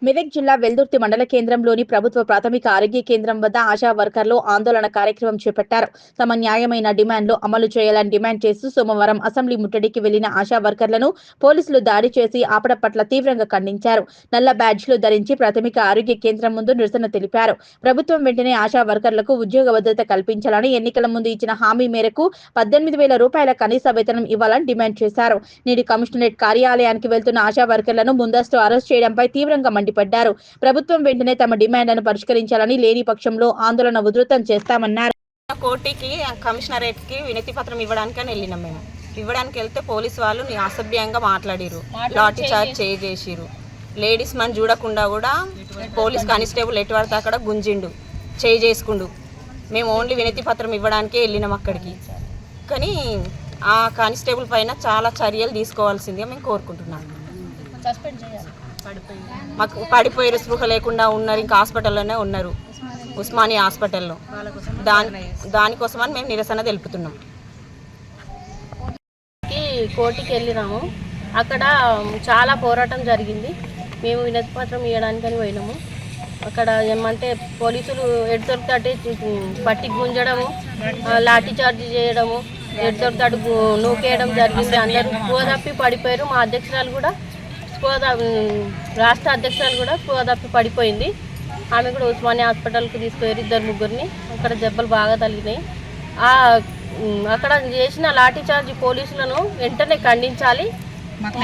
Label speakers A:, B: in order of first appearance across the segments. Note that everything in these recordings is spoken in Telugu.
A: మెదక్ జిల్లా వెల్దుర్తి మండల కేంద్రంలోని ప్రభుత్వ ప్రాథమిక ఆరోగ్య కేంద్రం వద్ద ఆశా వర్కర్లు ఆందోళన కార్యక్రమం చేపట్టారు. తమ న్యాయమైన డిమాండ్లు అమలు చేయాలని డిమాండ్ చేస్తూ సోమవారం అసెంబ్లీ ముట్టడికి వెళ్లిన ఆశా వర్కర్లను పోలీసులు దాడి చేసి ఆపడం పట్ల తీవ్రంగా ఖండించారు. నల్ల బ్యాడ్జ్లు ధరించి ప్రాథమిక ఆరోగ్య కేంద్రం ముందు నిరసన తెలిపారు. ప్రభుత్వం వెంటనే ఆశా వర్కర్లకు ఉద్యోగ భద్రత కల్పించాలని, ఎన్నికల ముందు ఇచ్చిన హామీ మేరకు 18,000 రూపాయల కనీస వేతనం ఇవ్వాలని డిమాండ్ చేశారు. నేడు కమిషనరేట్ కార్యాలయానికి వెళ్తున్న ఆశా వర్కర్లను ముందస్తు అరెస్ట్ చేయడంపై తీవ్రంగా మండిపడ్డారు. ప్రభుత్వం వెంటనే తమ డిమాండ్లను పరిష్కరించాలని, లేని పక్షంలో ఆందోళన ఉధృతం చేస్తామన్నారు.
B: కోర్టుకి కమిషనరేట్ కి వినతి పత్రం ఇవ్వడానికి వెళ్ళినాం. మేము ఇవ్వడానికి వెళ్తే పోలీసు వాళ్ళు అసభ్యంగా మాట్లాడిరు, లాఠీ చార్జ్ చేసిరు. లేడీస్ మనం చూడకుండా కూడా పోలీస్ కానిస్టేబుల్ ఎటు పడితే అక్కడ గుంజిండు, చేసుకుండు. మేము ఓన్లీ వినతి పత్రం ఇవ్వడానికే వెళ్ళినాం అక్కడికి. కానీ ఆ కానిస్టేబుల్ పైన చాలా చర్యలు తీసుకోవాల్సిందిగా మేము కోరుకుంటున్నాం. మాకు పడిపోయారు, స్పృహ లేకుండా ఉన్నారు, ఇంకా హాస్పిటల్లోనే ఉన్నారు, ఉస్మానియా హాస్పిటల్లో. దానికోసమని మేము నిరసన తెలుపుతున్నాం.
C: కోర్టుకి వెళ్ళినాము, అక్కడ చాలా పోరాటం జరిగింది. మేము వినతి పత్రం ఇవ్వడానికని పోయినాము. అక్కడ ఏమంటే పోలీసులు ఎడుతొడతాటి పట్టి గుంజడము, లాఠీ చార్జ్ చేయడము, ఎడుతొడతాడు నూకేయడం జరిగింది. అందరూ స్పృహ తప్పి పడిపోయారు. మా అధ్యక్షురాలు కూడా రాష్ట్ర అధ్యక్షురాలు కూడా స్పృహ తప్పి పడిపోయింది. ఆమె కూడా ఉస్మానియా హాస్పిటల్కి తీసుకుపోయారు, 2-3 అక్కడ దెబ్బలు బాగా తగిలినాయి. అక్కడ చేసిన లాఠీ చార్జ్ పోలీసులను వెంటనే ఖండించాలి.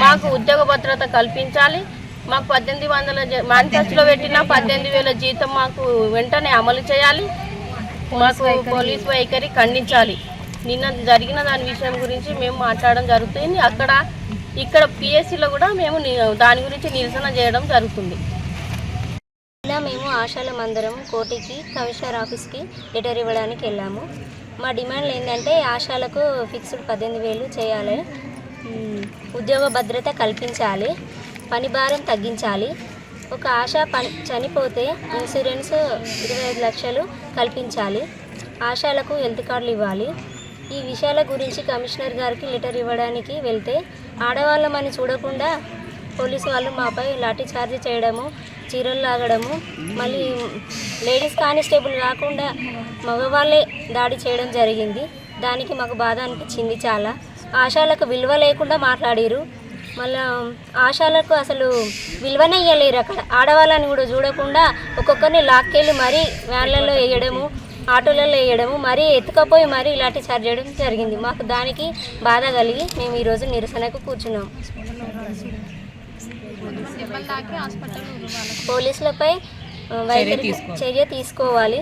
C: మాకు ఉద్యోగ భద్రత కల్పించాలి. మాకు 1800 మేనిఫెస్టోలో పెట్టిన 18,000 జీతం మాకు వెంటనే అమలు చేయాలి. మాకు పోలీసు వైఖరి ఖండించాలి. నిన్న జరిగిన దాని విషయం గురించి మేము మాట్లాడడం జరుగుతుంది. ఇక్కడ పిఎస్సిలో కూడా మేము దాని గురించి నిరసన చేయడం జరుగుతుంది.
D: ఇలా మేము ఆశాల మందరం కోర్టుకి కమిషనర్ ఆఫీస్కి లెటర్ ఇవ్వడానికి వెళ్ళాము. మా డిమాండ్లు ఏంటంటే ఆశాలకు ఫిక్స్డ్ 18,000 చేయాలి, ఉద్యోగ భద్రత కల్పించాలి, పని భారం తగ్గించాలి, ఒక ఆశ చనిపోతే ఇన్సూరెన్స్ 25 లక్షలు కల్పించాలి, ఆశాలకు హెల్త్ కార్డులు ఇవ్వాలి. ఈ విషయాల గురించి కమిషనర్ గారికి లెటర్ ఇవ్వడానికి వెళ్తే ఆడవాళ్ళమని చూడకుండా పోలీసు వాళ్ళు మాపై లాఠీ చార్జ్ చేయడము, చీరలు లాగడము, మళ్ళీ లేడీస్ కానిస్టేబుల్ కాకుండా మగవాళ్ళే దాడి చేయడం జరిగింది. దానికి మాకు బాధ అనిపించింది చాలా. ఆశాలకు విలువ లేకుండా మాట్లాడారు. మళ్ళీ ఆశాలకు అసలు విలువనే ఇవ్వలేరు. అక్కడ ఆడవాళ్ళని కూడా చూడకుండా ఒక్కొక్కరిని లాక్కెళ్ళి మరీ వ్యాన్లలో వేయడము, ఆటోలలో వేయడము, మరీ ఎత్తుకపోయి మరీ ఇలాంటి చార్జ్ చేయడం జరిగింది. మాకు దానికి బాధ కలిగి మేము ఈరోజు నిరసనకు కూర్చున్నాం. పోలీసులపై చర్య తీసుకోవాలి.